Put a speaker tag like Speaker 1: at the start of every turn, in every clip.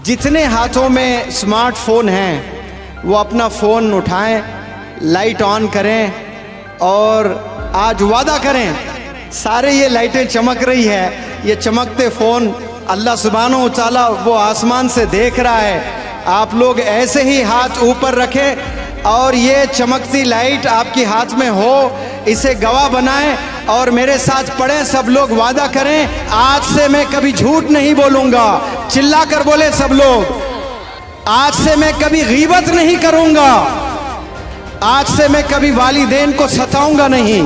Speaker 1: जितने हाथों में स्मार्टफोन हैं वो अपना फ़ोन उठाएं, लाइट ऑन करें और आज वादा करें, सारे ये लाइटें चमक रही है, ये चमकते फ़ोन अल्लाह सुब्हानहू व तआला वो आसमान से देख रहा है। आप लोग ऐसे ही हाथ ऊपर रखें और ये चमकती लाइट आपके हाथ में हो, इसे गवाह बनाएं और मेरे साथ पढ़ें। सब लोग वादा करें, आज से मैं कभी झूठ नहीं बोलूँगा। चिल्ला कर बोले सब लोग, आज से मैं कभी गीबत नहीं करूँगा, आज से मैं कभी वालिदैन को सताऊँगा नहीं।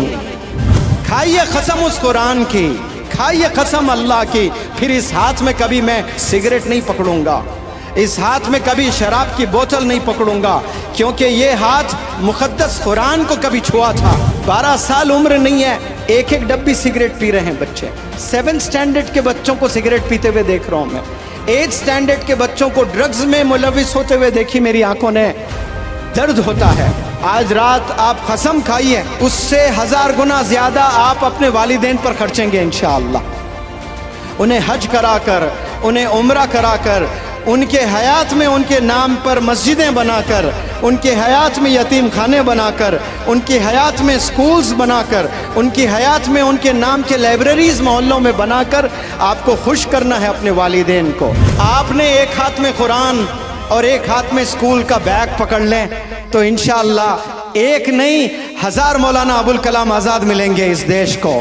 Speaker 1: खाइए कसम उस कुरान की, खाइए कसम अल्लाह की, फिर इस हाथ में कभी मैं सिगरेट नहीं पकड़ूंगा, इस हाथ में कभी शराब की बोतल नहीं पकड़ूंगा, क्योंकि ये हाथ मुक़द्दस कुरान को कभी छुआ था। 12 साल उम्र नहीं है, एक एक डब्बी सिगरेट पी रहे हैं बच्चे। 7th स्टैंडर्ड के बच्चों को सिगरेट पीते हुए देख रहा हूँ मैं। 8th स्टैंडर्ड के बच्चों को ड्रग्स में मुलविस होते हुए देखी मेरी आंखों ने। दर्द होता है। आज रात आप कसम खाइए, उससे 1000 गुना ज्यादा आप अपने वालिदैन पर खर्चेंगे इंशाअल्लाह। उन्हें हज कराकर, उन्हें उम्रा कराकर, उनके हयात में उनके नाम पर मस्जिदें बनाकर, उनके हयात में यतीम खाने बनाकर, उनकी हयात में स्कूल्स बनाकर, उनकी हयात में उनके नाम के लाइब्रेरीज मोहल्लों में बनाकर आपको खुश करना है अपने वालिदैन को। आपने एक हाथ में कुरान और एक हाथ में स्कूल का बैग पकड़ लें तो इंशाअल्लाह एक नहीं 1000 मौलाना अबुल कलाम आज़ाद मिलेंगे इस देश को।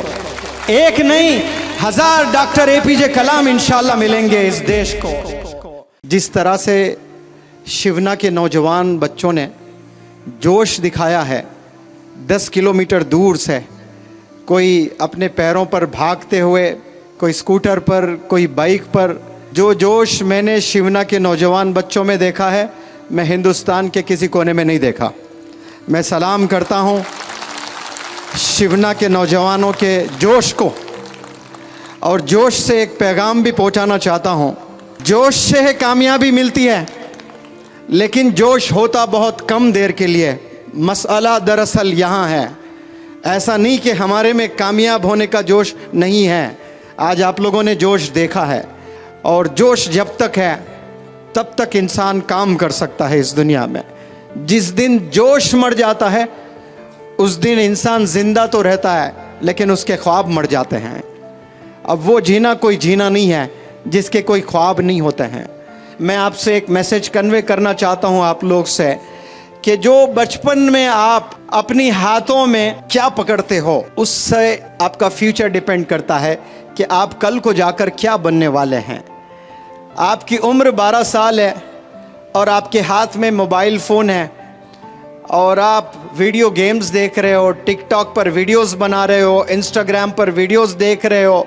Speaker 1: एक नहीं 1000 डॉक्टर APJ कलाम इंशाअल्लाह मिलेंगे इस देश को। जिस तरह से शिवना के नौजवान बच्चों ने जोश दिखाया है, 10 किलोमीटर दूर से, कोई अपने पैरों पर भागते हुए, कोई स्कूटर पर, कोई बाइक पर, जो जोश मैंने शिवना के नौजवान बच्चों में देखा है मैं हिंदुस्तान के किसी कोने में नहीं देखा। मैं सलाम करता हूँ शिवना के नौजवानों के जोश को, और जोश से एक पैगाम भी पहुँचाना चाहता हूँ। जोश से है कामयाबी मिलती है, लेकिन जोश होता बहुत कम देर के लिए। मसला दरअसल यहाँ है, ऐसा नहीं कि हमारे में कामयाब होने का जोश नहीं है। आज आप लोगों ने जोश देखा है, और जोश जब तक है तब तक इंसान काम कर सकता है इस दुनिया में। जिस दिन जोश मर जाता है उस दिन इंसान जिंदा तो रहता है लेकिन उसके ख्वाब मर जाते हैं। अब वो जीना कोई जीना नहीं है जिसके कोई ख्वाब नहीं होते हैं। मैं आपसे एक मैसेज कन्वे करना चाहता हूँ आप लोग से कि जो बचपन में आप अपनी हाथों में क्या पकड़ते हो उससे आपका फ्यूचर डिपेंड करता है कि आप कल को जाकर क्या बनने वाले हैं। आपकी उम्र 12 साल है और आपके हाथ में मोबाइल फ़ोन है और आप वीडियो गेम्स देख रहे हो, टिकटॉक पर वीडियोस बना रहे हो, इंस्टाग्राम पर वीडियोस देख रहे हो,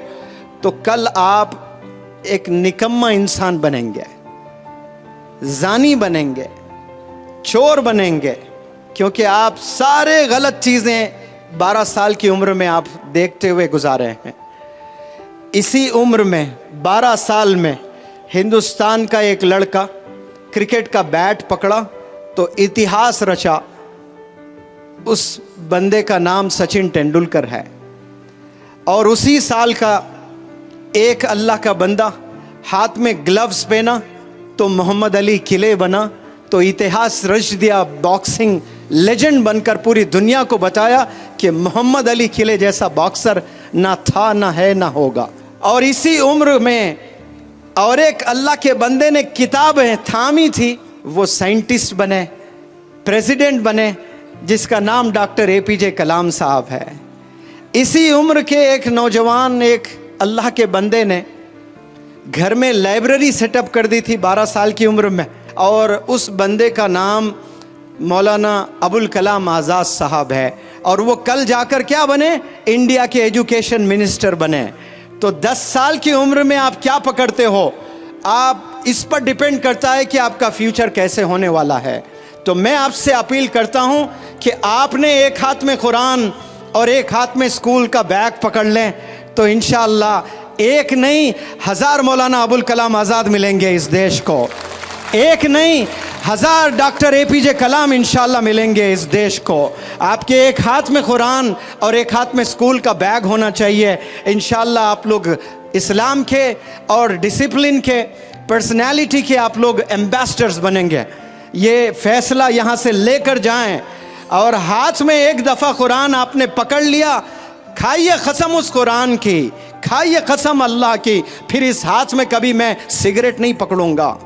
Speaker 1: तो कल आप एक निकम्मा इंसान बनेंगे, जानी बनेंगे, चोर बनेंगे, क्योंकि आप सारे गलत चीज़ें 12 साल की उम्र में आप देखते हुए गुजारे हैं। इसी उम्र में 12 साल में हिंदुस्तान का एक लड़का क्रिकेट का बैट पकड़ा तो इतिहास रचा। उस बंदे का नाम सचिन तेंदुलकर है। और उसी साल का एक अल्लाह का बंदा हाथ में ग्लव्स पहना तो मोहम्मद अली किले बना, तो इतिहास रच दिया। बॉक्सिंग लेजेंड बनकर पूरी दुनिया को बताया कि मोहम्मद अली किले जैसा बॉक्सर ना था, ना है, ना होगा। और इसी उम्र में और एक अल्लाह के बंदे ने किताबें थामी थी, वो साइंटिस्ट बने, प्रेसिडेंट बने, जिसका नाम डॉक्टर APJ कलाम साहब है। इसी उम्र के एक नौजवान, एक अल्लाह के बंदे ने घर में लाइब्रेरी सेटअप कर दी थी 12 साल की उम्र में, और उस बंदे का नाम मौलाना अबुल कलाम आज़ाद साहब है। और वो कल जाकर क्या बने? इंडिया के एजुकेशन मिनिस्टर बने। तो 10 साल की उम्र में आप क्या पकड़ते हो, आप इस पर डिपेंड करता है कि आपका फ्यूचर कैसे होने वाला है। तो मैं आपसे अपील करता हूं कि आपने एक हाथ में कुरान और एक हाथ में स्कूल का बैग पकड़ लें तो इंशाअल्लाह एक नहीं 1000 मौलाना अबुल कलाम आज़ाद मिलेंगे इस देश को। एक नहीं 1000 डॉक्टर APJ कलाम इंशाअल्लाह मिलेंगे इस देश को। आपके एक हाथ में कुरान और एक हाथ में स्कूल का बैग होना चाहिए। इंशाअल्लाह आप लोग इस्लाम के और डिसिप्लिन के, पर्सनैलिटी के आप लोग एम्बेसडर्स बनेंगे। ये फैसला यहाँ से लेकर जाएं और हाथ में एक दफ़ा कुरान आपने पकड़ लिया, खाइए कसम उस कुरान की, खाइए कसम अल्लाह की, फिर इस हाथ में कभी मैं सिगरेट नहीं पकड़ूंगा,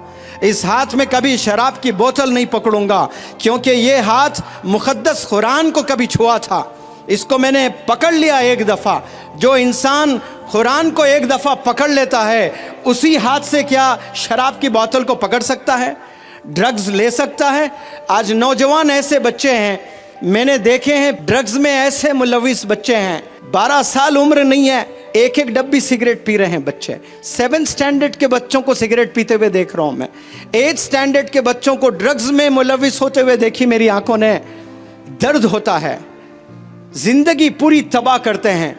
Speaker 1: इस हाथ में कभी शराब की बोतल नहीं पकड़ूंगा, क्योंकि ये हाथ मुक़द्दस कुरान को कभी छुआ था, इसको मैंने पकड़ लिया एक दफ़ा। जो इंसान कुरान को एक दफ़ा पकड़ लेता है, उसी हाथ से क्या शराब की बोतल को पकड़ सकता है, ड्रग्स ले सकता है? आज नौजवान ऐसे बच्चे हैं मैंने देखे हैं, ड्रग्स में ऐसे मुलविस बच्चे हैं, 12 साल उम्र नहीं है, एक एक डब्बी सिगरेट पी रहे हैं बच्चे। 7th स्टैंडर्ड के बच्चों को सिगरेट पीते हुए देख रहा हूँ मैं, 8th स्टैंडर्ड के बच्चों को ड्रग्स में मुलविस होते हुए देखी मेरी आंखों ने। दर्द होता है, जिंदगी पूरी तबाह करते हैं।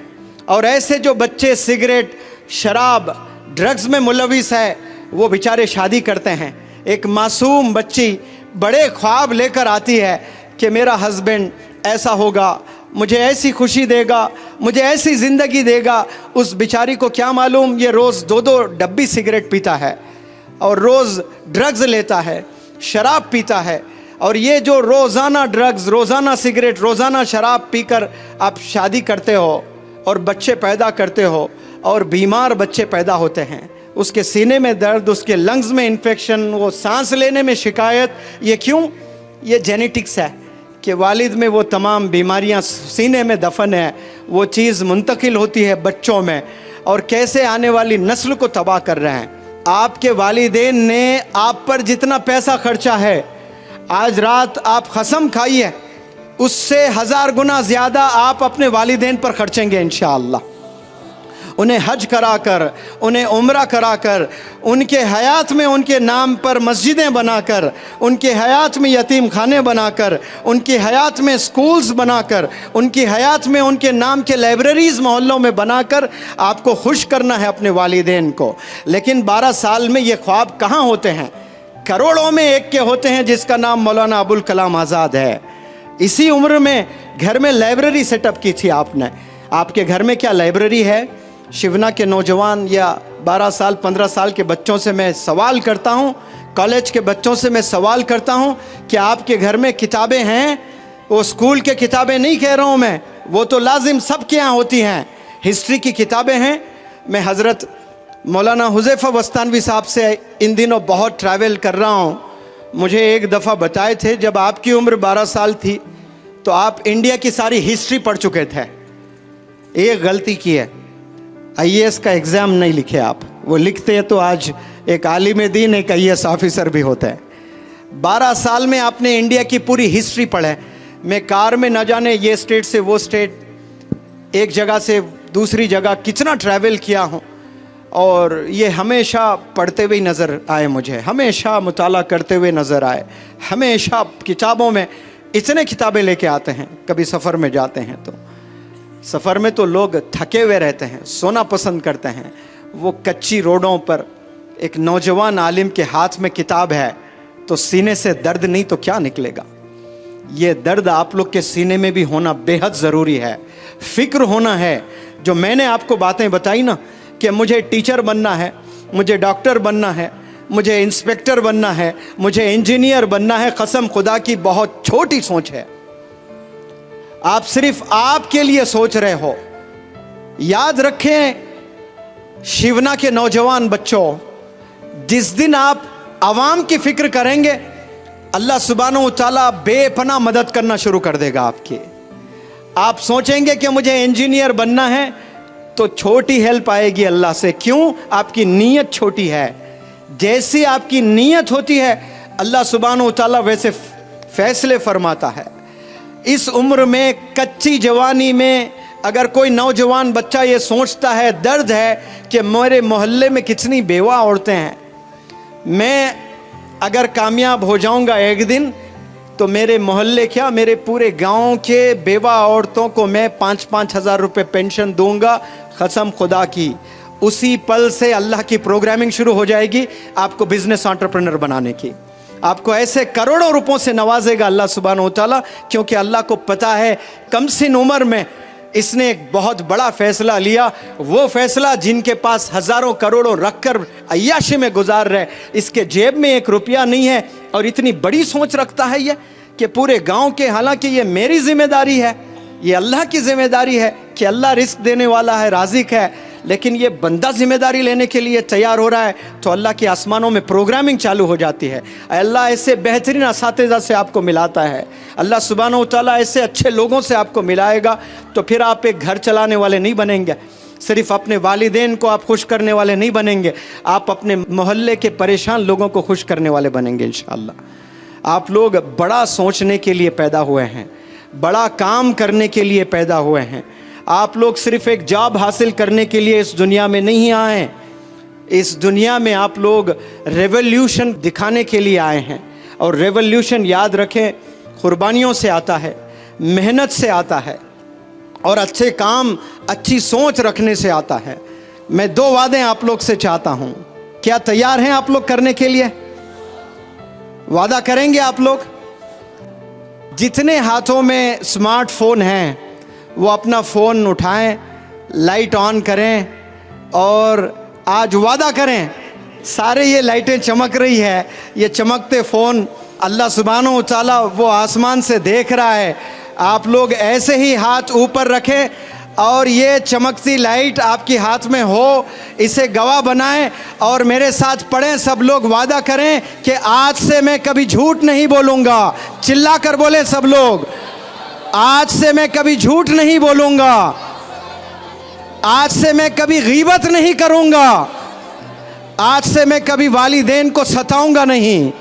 Speaker 1: और ऐसे जो बच्चे सिगरेट, शराब, ड्रग्स में मुलविस है, वो बेचारे शादी करते हैं। एक मासूम बच्ची बड़े ख्वाब लेकर आती है कि मेरा हस्बैंड ऐसा होगा, मुझे ऐसी खुशी देगा, मुझे ऐसी ज़िंदगी देगा। उस बेचारी को क्या मालूम ये रोज़ 2-2 डब्बी सिगरेट पीता है और रोज़ ड्रग्स लेता है, शराब पीता है। और ये जो रोज़ाना ड्रग्स, रोज़ाना सिगरेट, रोज़ाना शराब पीकर आप शादी करते हो और बच्चे पैदा करते हो और बीमार बच्चे पैदा होते हैं, उसके सीने में दर्द, उसके लंग्स में इन्फेक्शन, वो सांस लेने में शिकायत। ये क्यों? ये जेनेटिक्स है कि वालिद में वो तमाम बीमारियां सीने में दफन है, वो चीज़ मुंतकिल होती है बच्चों में, और कैसे आने वाली नस्ल को तबाह कर रहे हैं। आपके वालिदैन ने आप पर जितना पैसा खर्चा है, आज रात आप कसम खाइए उससे 1000 गुना ज़्यादा आप अपने वालिदैन पर खर्चेंगे इंशाअल्लाह। उन्हें हज कराकर, उन्हें उम्रा कराकर, उनके हयात में उनके नाम पर मस्जिदें बनाकर, उनके हयात में यतीम खाने बनाकर, उनकी हयात में स्कूल्स बनाकर, उनकी हयात में उनके नाम के लाइब्रेरीज़ मोहल्लों में बनाकर आपको खुश करना है अपने वालिदैन को। लेकिन 12 साल में ये ख्वाब कहाँ होते हैं? करोड़ों में एक के होते हैं जिसका नाम मौलाना अबुल कलाम आज़ाद है। इसी उम्र में घर में लाइब्रेरी सेटअप की थी आपने। आपके घर में क्या लाइब्रेरी है? शिवना के नौजवान या 12 साल 15 साल के बच्चों से मैं सवाल करता हूँ, कॉलेज के बच्चों से मैं सवाल करता हूँ कि आपके घर में किताबें हैं? वो स्कूल के किताबें नहीं कह रहा हूँ मैं, वो तो लाजिम सबके यहाँ होती हैं। हिस्ट्री की किताबें हैं। मैं हज़रत मौलाना हुज़ैफ़ा वस्तानवी साहब से इन दिनों बहुत ट्रैवल कर रहा हूँ। मुझे एक दफ़ा बताए थे जब आपकी उम्र 12 साल थी तो आप इंडिया की सारी हिस्ट्री पढ़ चुके थे। एक गलती की है, IAS का एग्ज़ाम नहीं लिखे आप, वो लिखते हैं तो आज एक आलिम दीन, एक IAS ऑफिसर भी होता है। 12 साल में आपने इंडिया की पूरी हिस्ट्री पढ़े। मैं कार में न जाने ये स्टेट से वो स्टेट, एक जगह से दूसरी जगह कितना ट्रैवल किया हूँ, और ये हमेशा पढ़ते हुए नज़र आए, मुझे हमेशा मुताला करते हुए नज़र आए। हमेशा किताबों में इतने किताबें लेके आते हैं। कभी सफ़र में जाते हैं तो सफ़र में तो लोग थके हुए रहते हैं, सोना पसंद करते हैं। वो कच्ची रोडों पर एक नौजवान आलिम के हाथ में किताब है तो सीने से दर्द नहीं तो क्या निकलेगा? ये दर्द आप लोग के सीने में भी होना बेहद ज़रूरी है। फ़िक्र होना है। जो मैंने आपको बातें बताई ना कि मुझे टीचर बनना है, मुझे डॉक्टर बनना है, मुझे इंस्पेक्टर बनना है, मुझे इंजीनियर बनना है, कसम खुदा की बहुत छोटी सोच है। आप सिर्फ आपके लिए सोच रहे हो। याद रखें शिवना के नौजवान बच्चों, जिस दिन आप आवाम की फिक्र करेंगे, अल्लाह सुब्हानहू तआला बेपनाह मदद करना शुरू कर देगा आपकी। आप सोचेंगे कि मुझे इंजीनियर बनना है तो छोटी हेल्प आएगी अल्लाह से। क्यों? आपकी नीयत छोटी है। जैसी आपकी नीयत होती है अल्लाह सुब्हानहू तआला वैसे फैसले फरमाता है। इस उम्र में, कच्ची जवानी में, अगर कोई नौजवान बच्चा ये सोचता है, दर्द है कि मेरे मोहल्ले में कितनी बेवा औरतें हैं, मैं अगर कामयाब हो जाऊंगा एक दिन तो मेरे मोहल्ले क्या, मेरे पूरे गांव के बेवा औरतों को मैं 5-5 हज़ार रुपये पेंशन दूंगा, कसम खुदा की। उसी पल से अल्लाह की प्रोग्रामिंग शुरू हो जाएगी आपको बिजनेस एंटरप्रेन्योर बनाने की। आपको ऐसे करोड़ों रुपयों से नवाजेगा अल्लाह सुब्हानहू तआला, क्योंकि अल्लाह को पता है कम सिन उम्र में इसने एक बहुत बड़ा फैसला लिया, वो फैसला जिनके पास हजारों करोड़ों रखकर अय्याशी में गुजार रहे, इसके जेब में एक रुपया नहीं है और इतनी बड़ी सोच रखता है ये कि पूरे गांव के, हालांकि ये मेरी जिम्मेदारी है, ये अल्लाह की जिम्मेदारी है कि अल्लाह रिस्क देने वाला है, राज़िक है, लेकिन ये बंदा जिम्मेदारी लेने के लिए तैयार हो रहा है तो अल्लाह के आसमानों में प्रोग्रामिंग चालू हो जाती है। अल्लाह ऐसे बेहतरीन असातिज़ा से आपको मिलाता है, अल्लाह सुब्हानहू व तआला ऐसे अच्छे लोगों से आपको मिलाएगा, तो फिर आप एक घर चलाने वाले नहीं बनेंगे, सिर्फ अपने वालिदैन को आप खुश करने वाले नहीं बनेंगे, आप अपने मोहल्ले के परेशान लोगों को खुश करने वाले बनेंगे इंशाअल्लाह। आप लोग बड़ा सोचने के लिए पैदा हुए हैं, बड़ा काम करने के लिए पैदा हुए हैं। आप लोग सिर्फ एक जॉब हासिल करने के लिए इस दुनिया में नहीं आए, इस दुनिया में आप लोग रेवोल्यूशन दिखाने के लिए आए हैं। और रेवोल्यूशन याद रखें, कुर्बानियों से आता है, मेहनत से आता है और अच्छे काम, अच्छी सोच रखने से आता है। मैं 2 वादे आप लोग से चाहता हूं, क्या तैयार हैं आप लोग करने के लिए? वादा करेंगे आप लोग? जितने हाथों में स्मार्टफोन हैं वो अपना फ़ोन उठाएं, लाइट ऑन करें और आज वादा करें, सारे ये लाइटें चमक रही है, ये चमकते फ़ोन अल्लाह सुब्हानहू व तआला वो आसमान से देख रहा है। आप लोग ऐसे ही हाथ ऊपर रखें और ये चमकती लाइट आपके हाथ में हो, इसे गवाह बनाएं और मेरे साथ पढ़ें। सब लोग वादा करें कि आज से मैं कभी झूठ नहीं बोलूँगा। चिल्ला कर बोले सब लोग, आज से मैं कभी झूठ नहीं बोलूँगा, आज से मैं कभी गीबत नहीं करूँगा, आज से मैं कभी वालिदैन को सताऊँगा नहीं।